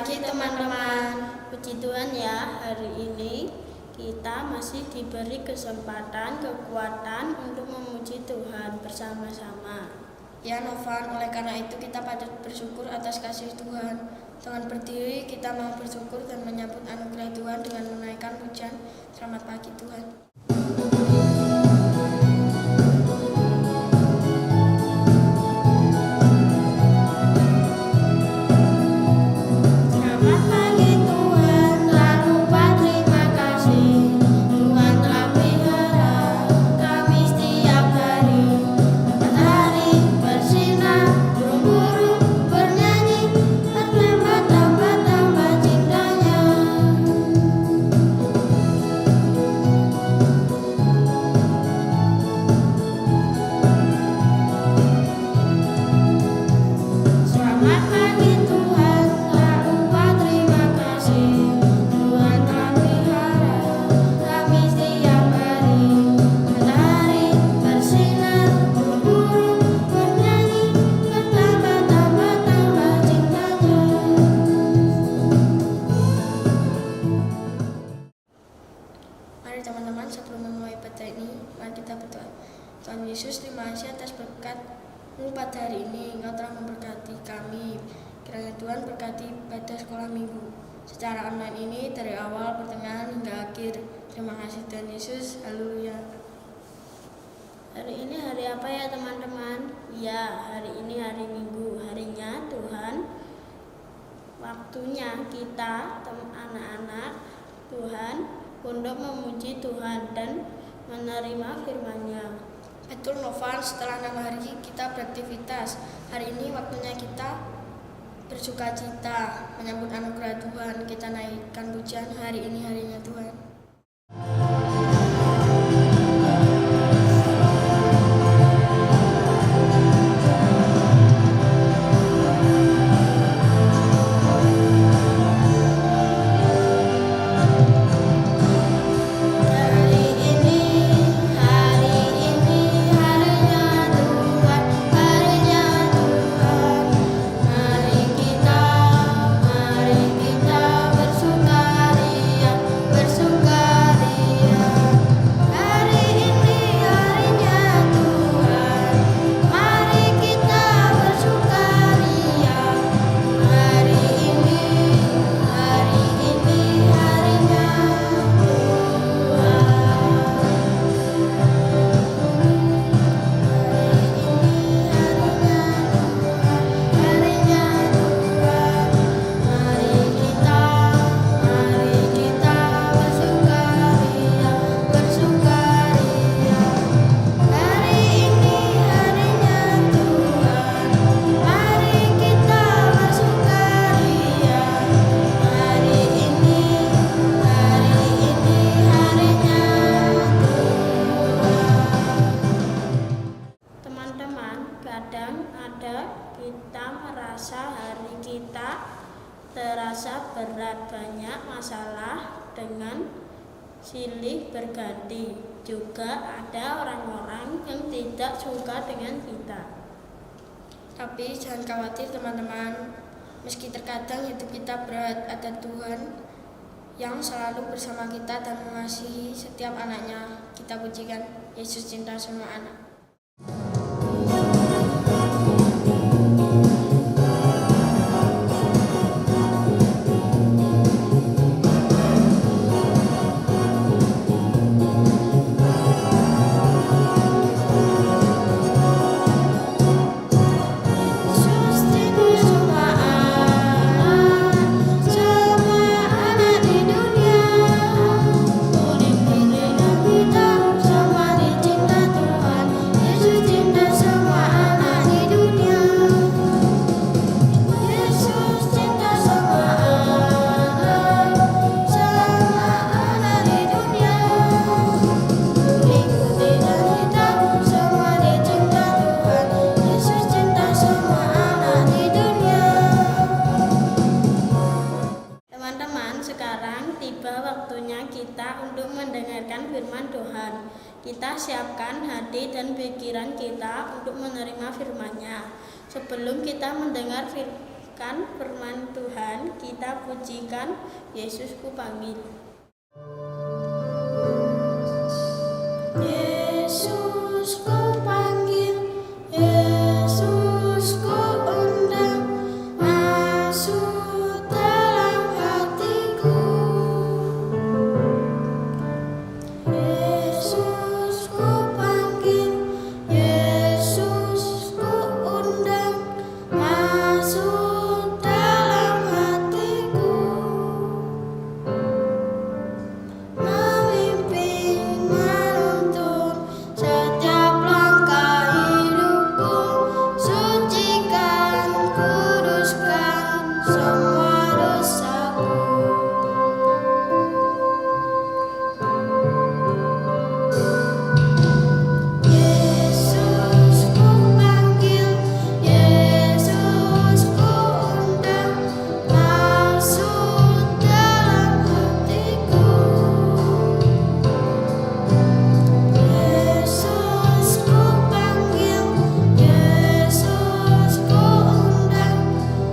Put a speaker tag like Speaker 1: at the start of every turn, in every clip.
Speaker 1: pagi teman-teman. Puji Tuhan ya, hari ini kita masih diberi kesempatan, kekuatan untuk memuji Tuhan bersama-sama.
Speaker 2: Ya Novan, oleh karena itu kita patut bersyukur atas kasih Tuhan. Dengan berdiri kita mau bersyukur dan menyambut anugerah Tuhan dengan menaikkan pujian. Selamat pagi Tuhan. Teman-teman, sebelum memulai ibadah ini, mari kita berdoa. Tuhan Yesus, terima kasih atas berkat-Mu pada hari ini. Engkau telah memberkati kami. Kiranya Tuhan berkati pada sekolah minggu secara online ini dari awal, pertengahan hingga akhir. Terima kasih Tuhan Yesus. Haleluya.
Speaker 1: Hari ini hari apa ya teman-teman? Ya, hari ini hari Minggu. Harinya Tuhan. Waktunya kita, anak-anak Tuhan, untuk memuji Tuhan dan menerima firman-Nya.
Speaker 2: Betul Novan, setelah 6 hari kita beraktivitas. Hari ini waktunya kita bersukacita, menyambut anugerah Tuhan. Kita naikkan pujian, hari ini harinya Tuhan.
Speaker 1: Kadang kita merasa hari kita terasa berat, banyak masalah dengan silih berganti. Juga ada orang-orang yang tidak suka dengan kita.
Speaker 2: Tapi jangan khawatir teman-teman, meski terkadang hidup kita berat, ada Tuhan yang selalu bersama kita dan mengasihi setiap anaknya. Kita pujikan, Yesus cinta semua anak.
Speaker 1: Kita siapkan hati dan pikiran kita untuk menerima firman-Nya. Sebelum kita mendengar menyaksikan firman Tuhan, kita pujikan Yesus ku panggil.
Speaker 2: Yesus ku panggil, Yesus ku undang, masuk dalam hatiku. Yesus ku panggil, Yesus ku undang, masuk dalam hatiku. Memimpin, menuntun setiap langkah hidupku, sucikan, kuduskan semua dosaku. Yesus ku panggil, Yesus ku undang, masuk dalam hatiku. Yesus ku panggil, Yesus ku undang,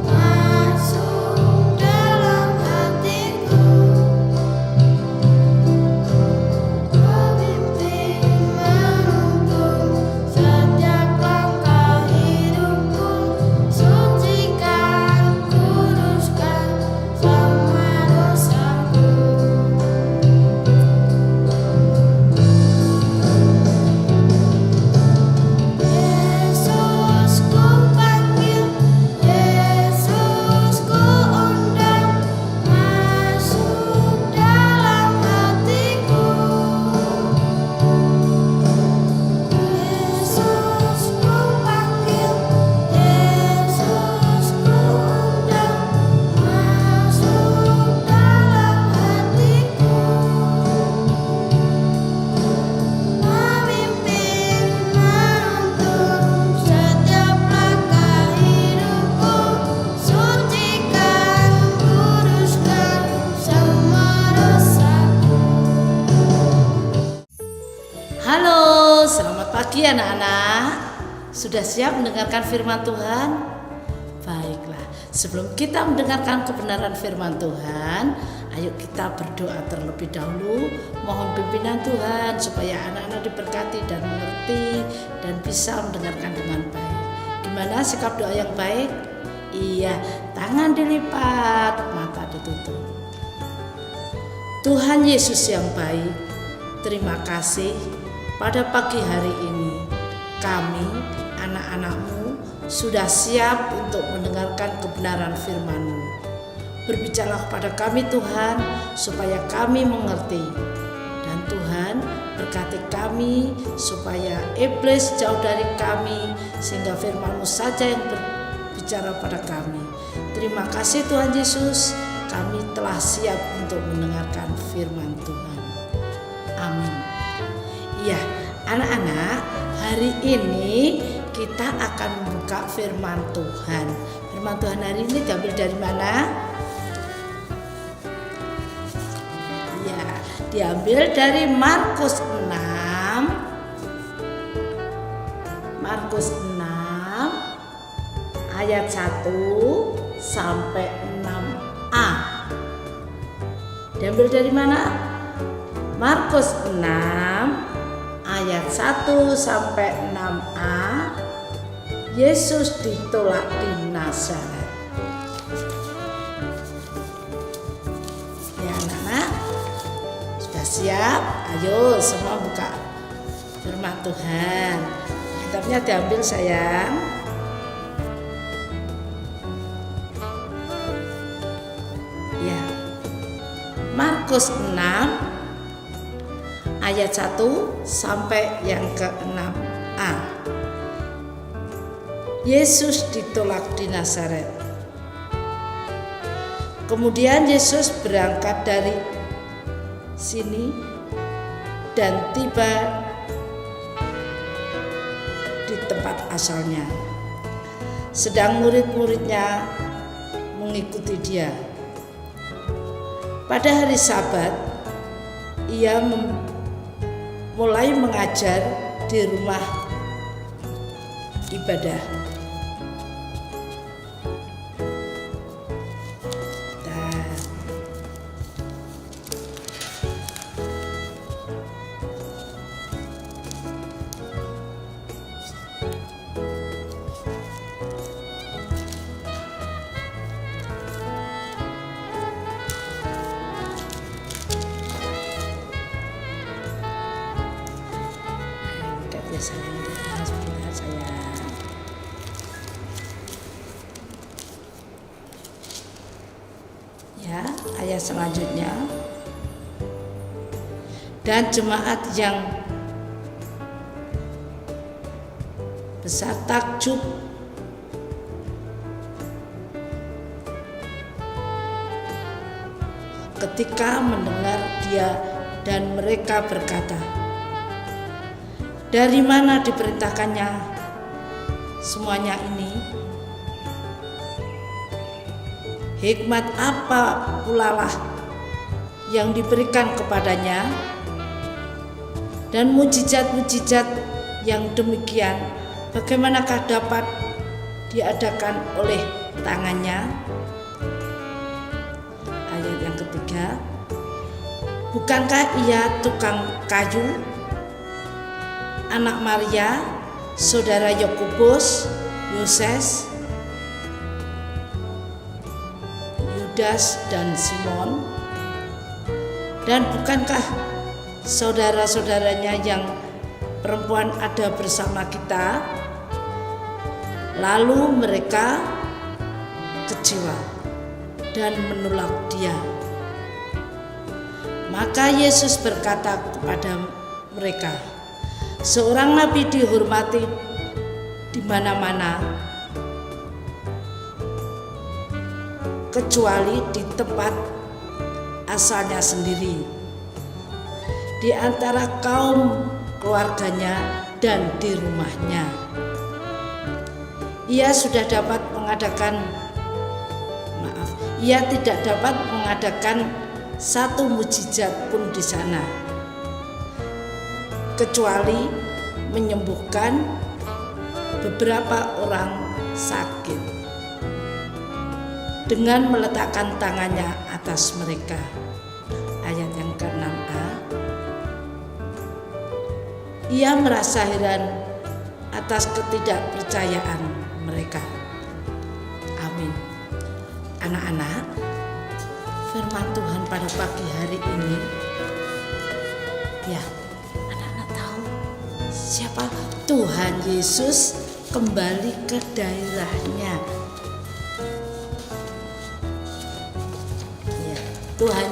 Speaker 2: masuk dalam hatiku. Memimpin, menuntun setiap langkah hidupku, sucikan, kuduskan semua dosaku. Yesus ku panggil, Yesus ku undang, masuk dalam hatiku. Yesus ku panggil, Yesus ku undang, masuk dalam hatiku. Memimpin, menuntun setiap langkah hidupku, sucikan, kuduskan semua dosaku.
Speaker 3: Halo, selamat pagi anak-anak. Sudah siap mendengarkan firman Tuhan? Baiklah, sebelum kita mendengarkan kebenaran firman Tuhan, ayo kita berdoa terlebih dahulu. Mohon pimpinan Tuhan supaya anak-anak diberkati dan mengerti dan bisa mendengarkan dengan baik. Gimana sikap doa yang baik? Iya, tangan dilipat, mata ditutup. Tuhan Yesus yang baik, terima kasih pada pagi hari ini. Kami, anak-anak-Mu, sudah siap untuk mendengarkan kebenaran firman-Mu. Berbicaralah kepada kami Tuhan, supaya kami mengerti. Dan Tuhan, berkati kami, supaya iblis jauh dari kami, sehingga firman-Mu saja yang berbicara pada kami. Terima kasih Tuhan Yesus, kami telah siap untuk mendengarkan firman Tuhan. Amin. Ya, anak-anak, hari ini kita akan membuka firman Tuhan. Firman Tuhan hari ini diambil dari mana? Ya, diambil dari Markus 6. Markus 6 ayat 1 sampai 6a. Diambil dari mana? Markus 6 ayat 1 sampai 6a. Yesus ditolak di Nazaret. Ya anak-anak, sudah siap? Ayo semua buka firman Tuhan. Kitabnya diambil sayang. Ya, Markus 6 ayat 1 sampai yang ke-6a. Yesus ditolak di Nazaret. Kemudian Yesus berangkat dari sini dan tiba di tempat asalnya. Sedang murid-muridnya mengikuti dia. Pada hari Sabat, ia mulai mengajar di rumah ibadah. Ya, ayat selanjutnya. Dan jemaat yang besar takjub ketika mendengar dia, dan mereka berkata, dari mana diperintahkannya semuanya ini? Hikmat apa pula lah yang diberikan kepadanya? Dan mujizat-mujizat yang demikian bagaimanakah dapat diadakan oleh tangannya? Ayat yang ketiga, bukankah ia tukang kayu, anak Maria, saudara Yakobus, Yoses, Yudas, dan Simon? Dan bukankah saudara-saudaranya yang perempuan ada bersama kita? Lalu mereka kecewa dan menolak dia. Maka Yesus berkata kepada mereka, seorang nabi dihormati di mana-mana, kecuali di tempat asalnya sendiri, di antara kaum keluarganya dan di rumahnya. Ia tidak dapat mengadakan satu mujizat pun di sana, kecuali menyembuhkan beberapa orang sakit dengan meletakkan tangannya atas mereka. Ayat yang ke-6a. Ia merasa heran atas ketidakpercayaan mereka. Amin. Anak-anak, firman Tuhan pada pagi hari ini, ya, anak-anak tahu siapa? Tuhan Yesus kembali ke daerahnya. Ya, Tuhan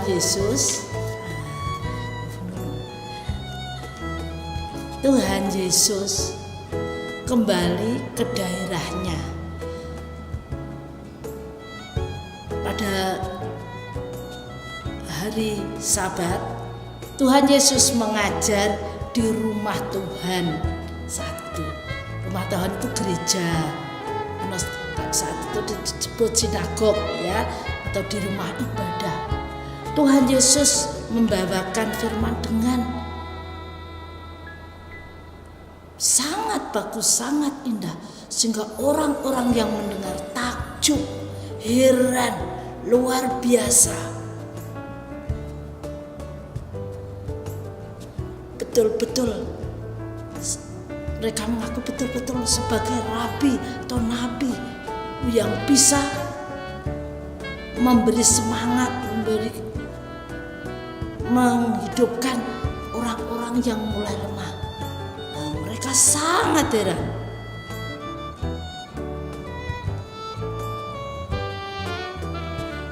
Speaker 3: Yesus kembali ke daerahnya. Pada hari Sabat, Tuhan Yesus mengajar di rumah Tuhan saat itu. Rumah Tuhan itu gereja. Saat itu disebut sinagog, ya, atau di rumah ibadah. Tuhan Yesus membawakan firman dengan sangat bagus, sangat indah, sehingga orang-orang yang mendengar takjub, heran, luar biasa. Betul-betul mereka mengaku betul-betul sebagai rabi atau nabi yang bisa memberi semangat, menghidupkan orang-orang yang mulai lemah. Mereka sangat heran.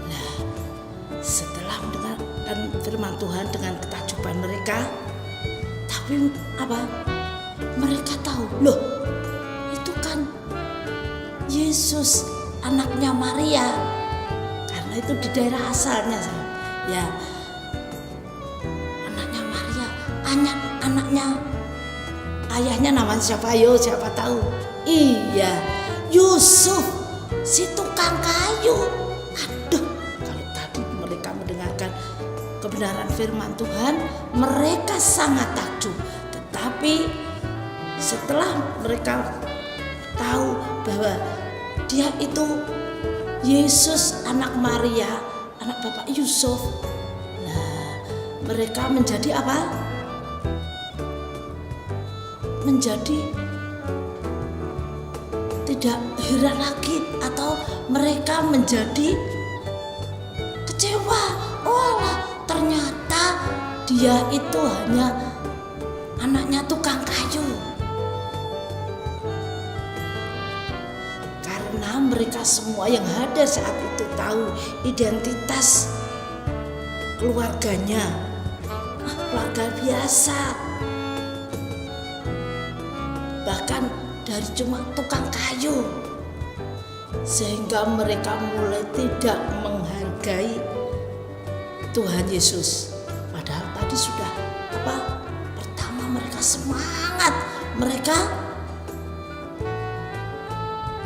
Speaker 3: Nah, setelah mendengarkan firman Tuhan dengan ketakjuban mereka, tapi apa? Mereka tahu, loh, itu kan Yesus, anaknya Maria, karena itu di daerah asalnya, ya, anaknya Maria, anaknya. Ayahnya namanya siapa? Ayo, siapa tahu? Iya, Yusuf, si tukang kayu. Aduh, kalau tadi mereka mendengarkan kebenaran firman Tuhan, mereka sangat takjub. Tetapi setelah mereka tahu bahwa dia itu Yesus, anak Maria, anak Bapak Yusuf, nah, mereka menjadi apa? Menjadi tidak heran lagi, atau mereka menjadi kecewa. Oh, ternyata dia itu hanya anaknya tukang kayu. Karena mereka semua yang hadir saat itu tahu identitas keluarganya. Keluarga biasa, bahkan dari cuma tukang kayu, sehingga mereka mulai tidak menghargai Tuhan Yesus. Padahal tadi sudah pertama mereka semangat, mereka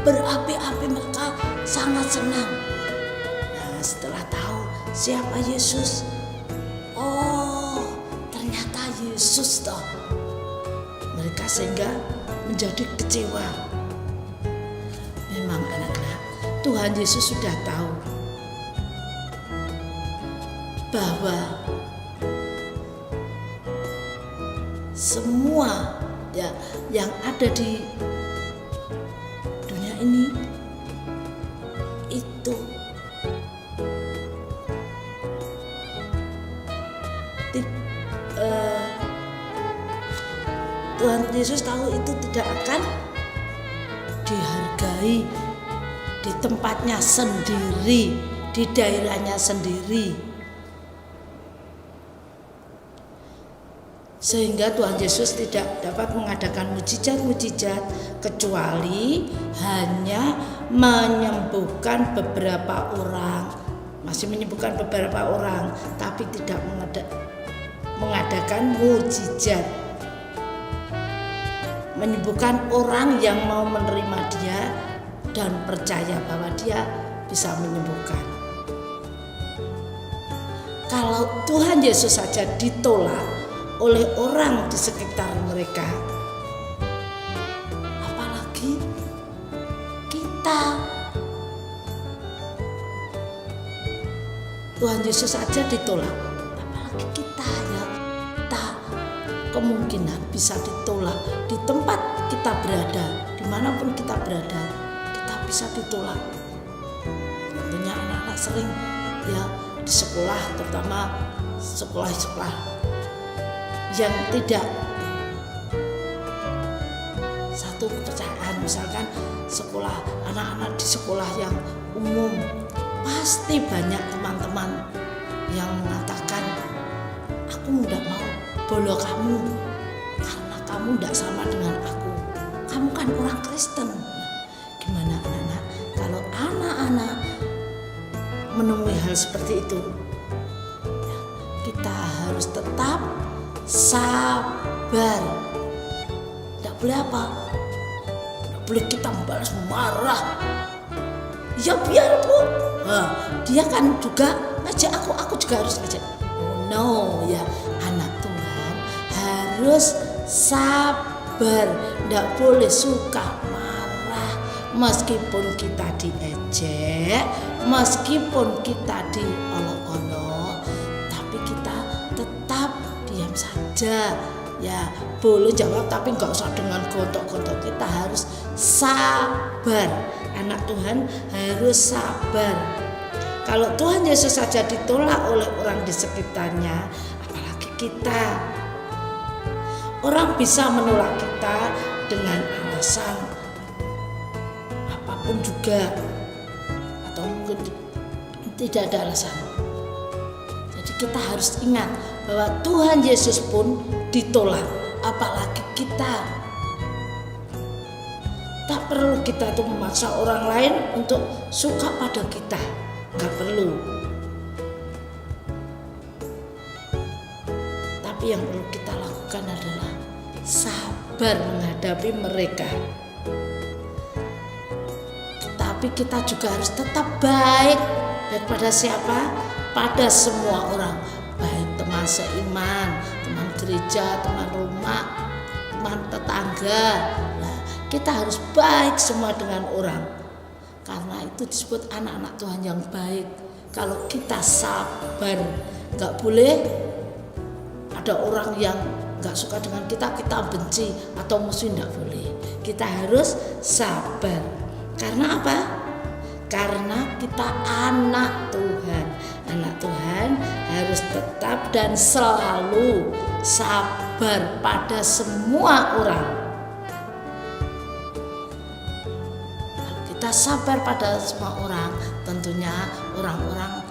Speaker 3: berapi-api, mereka sangat senang. Nah, setelah tahu siapa Yesus, oh ternyata Yesus toh, mereka sehingga menjadi kecewa. Memang anak-anak, Tuhan Yesus sudah tahu bahwa semua yang ada di dunia ini itu Tuhan Yesus tahu itu tidak akan dihargai di tempatnya sendiri, di daerahnya sendiri. Sehingga Tuhan Yesus tidak dapat mengadakan mujizat-mujizat kecuali hanya menyembuhkan beberapa orang. Masih menyembuhkan beberapa orang, tapi tidak mengadakan mujizat. Menyembuhkan orang yang mau menerima dia dan percaya bahwa dia bisa menyembuhkan. Kalau Tuhan Yesus saja ditolak oleh orang di sekitar mereka, apalagi kita. Tuhan Yesus saja ditolak, apalagi kita ya. Kita kemungkinan bisa ditolak di tempat kita berada, dimanapun kita berada, kita bisa ditolak. Tentunya anak-anak sering ya di sekolah, terutama sekolah-sekolah yang tidak satu kepercayaan, misalkan sekolah, anak-anak di sekolah yang umum, pasti banyak teman-teman yang mengatakan, aku tidak mau bodoh kamu karena kamu tidak sama dengan aku, kamu kan orang Kristen. Gimana anak-anak kalau anak-anak menemui hal seperti itu? Kita harus tetap sabar. Tidak boleh apa? Tidak boleh kita balas marah. Ya biar bu, dia kan juga ngajak aku juga harus ngajak. No ya, anak Tuhan harus sabar. Tidak boleh suka marah. Meskipun kita diejek, meskipun kita diolok-olok, tapi kita tetap diam saja. Ya boleh jawab tapi nggak usah dengan gontok-gontok. Kita harus sabar. Anak Tuhan harus sabar. Kalau Tuhan Yesus saja ditolak oleh orang di sekitarnya, apalagi kita. Orang bisa menolak kita dengan alasan apapun juga, atau mungkin tidak ada alasan. Jadi kita harus ingat bahwa Tuhan Yesus pun ditolak, apalagi kita. Tak perlu kita tuh memaksa orang lain untuk suka pada kita, gak perlu. Tapi yang perlu kita lakukan adalah sabar menghadapi mereka. Tapi kita juga harus tetap baik pada siapa? Pada semua orang, baik teman seiman, teman gereja, teman rumah, teman tetangga. Kita harus baik semua dengan orang, karena itu disebut anak-anak Tuhan yang baik. Kalau kita sabar, gak boleh ada orang yang gak suka dengan kita benci atau musuh, gak boleh. Kita harus sabar. Karena apa? Karena kita anak Tuhan. Anak Tuhan harus tetap dan selalu sabar pada semua orang. Kita kita sabar pada semua orang, tentunya orang-orang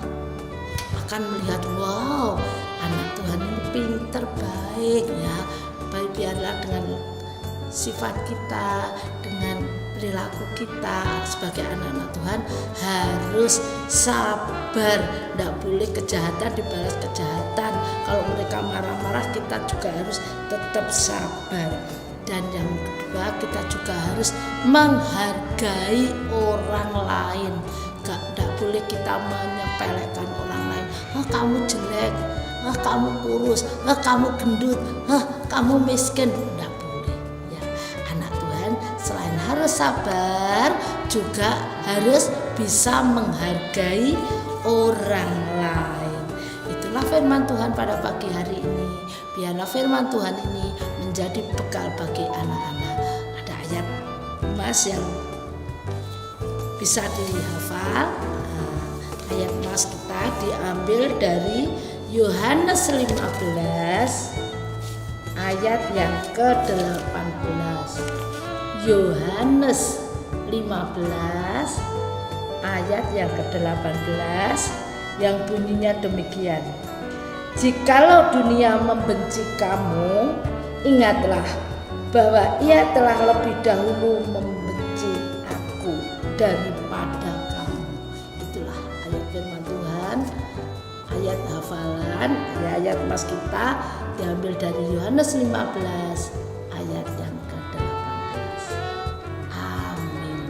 Speaker 3: akan melihat, wow, anak Tuhan ini pinter, baik ya. Baik, biarlah dengan sifat kita, dengan perilaku kita sebagai anak-anak Tuhan harus sabar, tidak boleh kejahatan dibalas kejahatan. Kalau mereka marah-marah, kita juga harus tetap sabar. Dan yang kedua, kita juga harus menghargai orang lain. Tidak boleh kita menyepelekan orang lain. Oh, kamu jelek, oh, kamu kurus, oh, kamu gendut, oh, kamu miskin. Tidak boleh ya. Anak Tuhan selain harus sabar, juga harus bisa menghargai orang lain. Itulah firman Tuhan pada pagi hari ini. Biarlah firman Tuhan ini menjadi bekal bagi anak-anak. Ada ayat Mas yang bisa dihafal. Ayat Mas kita diambil dari Yohanes 15 ayat yang ke-18. Yohanes 15 ayat yang ke-18 yang bunyinya demikian. Jikalau dunia membenci kamu, ingatlah bahwa ia telah lebih dahulu membenci aku daripada kamu. Itulah ayat firman Tuhan, ayat hafalan, ayat Mas kita diambil dari Yohanes 15 ayat yang ke-18. Amin.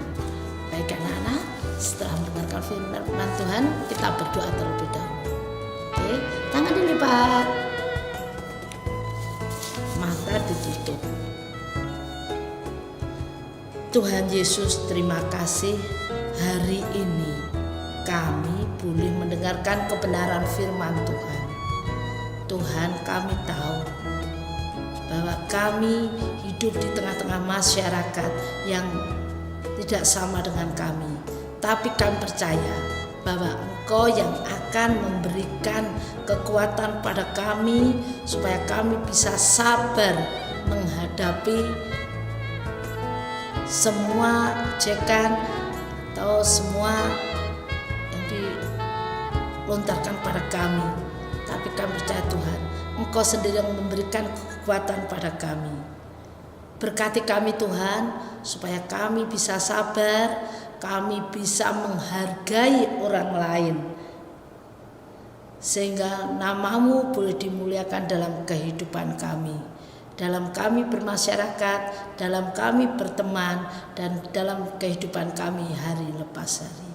Speaker 3: Baik anak-anak, setelah mendengarkan firman Tuhan, kita berdoa terlebih dahulu. Oke, tangan dilipat, mata ditutup. Tuhan Yesus, terima kasih hari ini kami boleh mendengarkan kebenaran firman Tuhan. Tuhan, kami tahu bahwa kami hidup di tengah-tengah masyarakat yang tidak sama dengan kami, tapi kami percaya bahwa Engkau yang akan memberikan kekuatan pada kami supaya kami bisa sabar menghadapi semua ejekan atau semua yang dilontarkan pada kami. Tapi kami percaya Tuhan, Engkau sendiri yang memberikan kekuatan pada kami. Berkati kami Tuhan, supaya kami bisa sabar, kami bisa menghargai orang lain, sehingga nama-Mu boleh dimuliakan dalam kehidupan kami, dalam kami bermasyarakat, dalam kami berteman, dan dalam kehidupan kami hari lepas hari.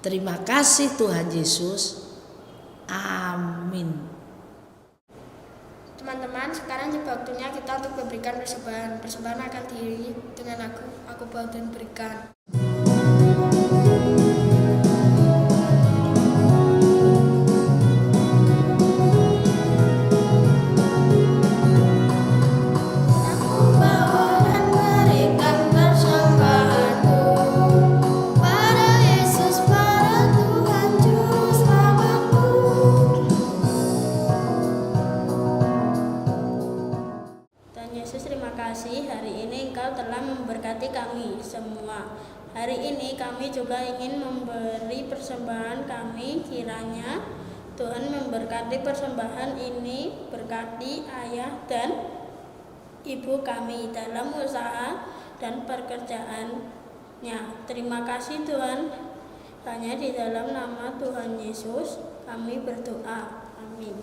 Speaker 3: Terima kasih Tuhan Yesus. Amin.
Speaker 2: Teman-teman, sekarang tiba waktunya kita untuk memberikan persembahan. Persembahan akan diiringi dengan lagu Aku Bawa dan Berikan.
Speaker 1: Semua. Hari ini kami juga ingin memberi persembahan kami, kiranya Tuhan memberkati persembahan ini, berkati ayah dan ibu kami dalam usaha dan pekerjaannya. Terima kasih Tuhan, hanya di dalam nama Tuhan Yesus kami berdoa. Amin.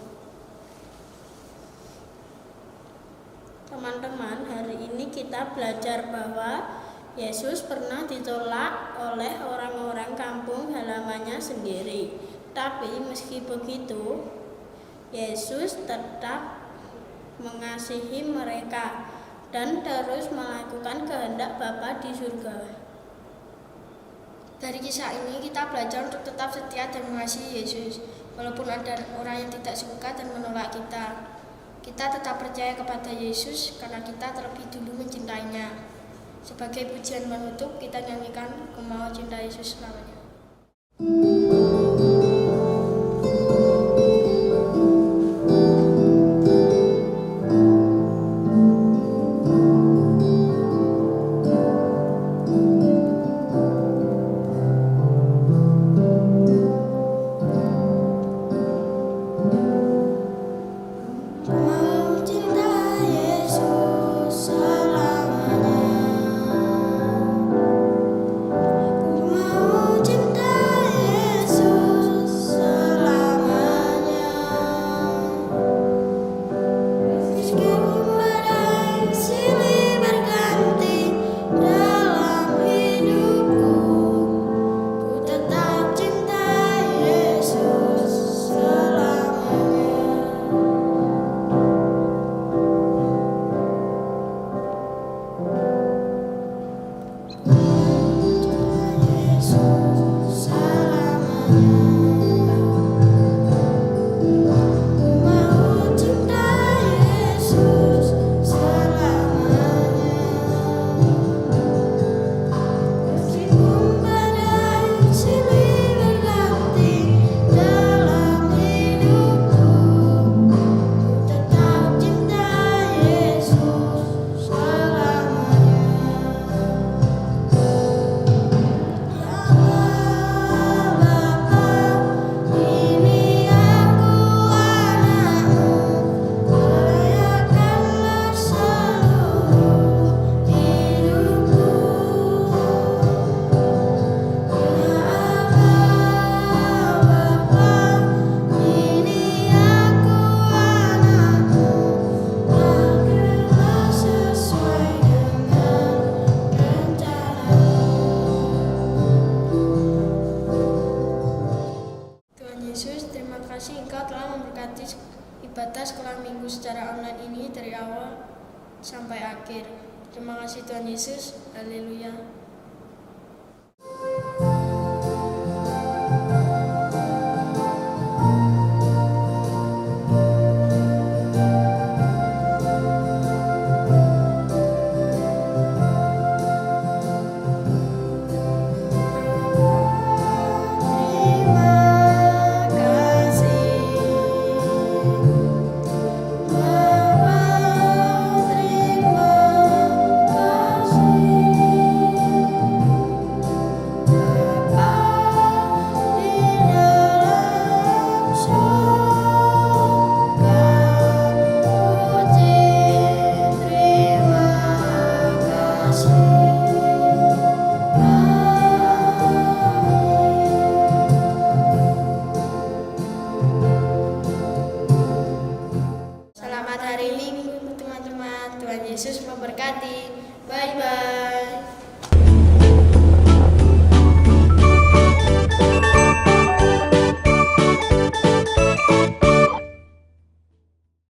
Speaker 1: Teman-teman, hari ini kita belajar bahwa Yesus pernah ditolak oleh orang-orang kampung halamannya sendiri. Tapi meski begitu, Yesus tetap mengasihi mereka dan terus melakukan kehendak Bapa di surga.
Speaker 2: Dari kisah ini kita belajar untuk tetap setia dan mengasihi Yesus. Walaupun ada orang yang tidak suka dan menolak kita, kita tetap percaya kepada Yesus karena kita terlebih dulu mencintainya. Sebagai pujian menutup, kita nyanyikan Ku Mau Cinta Yesus selamanya. terima kasih Engkau telah memberkati ibadah sekolah minggu secara online ini dari awal sampai akhir. Terima kasih Tuhan Yesus. Haleluya. Selamat hari Minggu teman-teman. Tuhan Yesus memberkati. Bye-bye.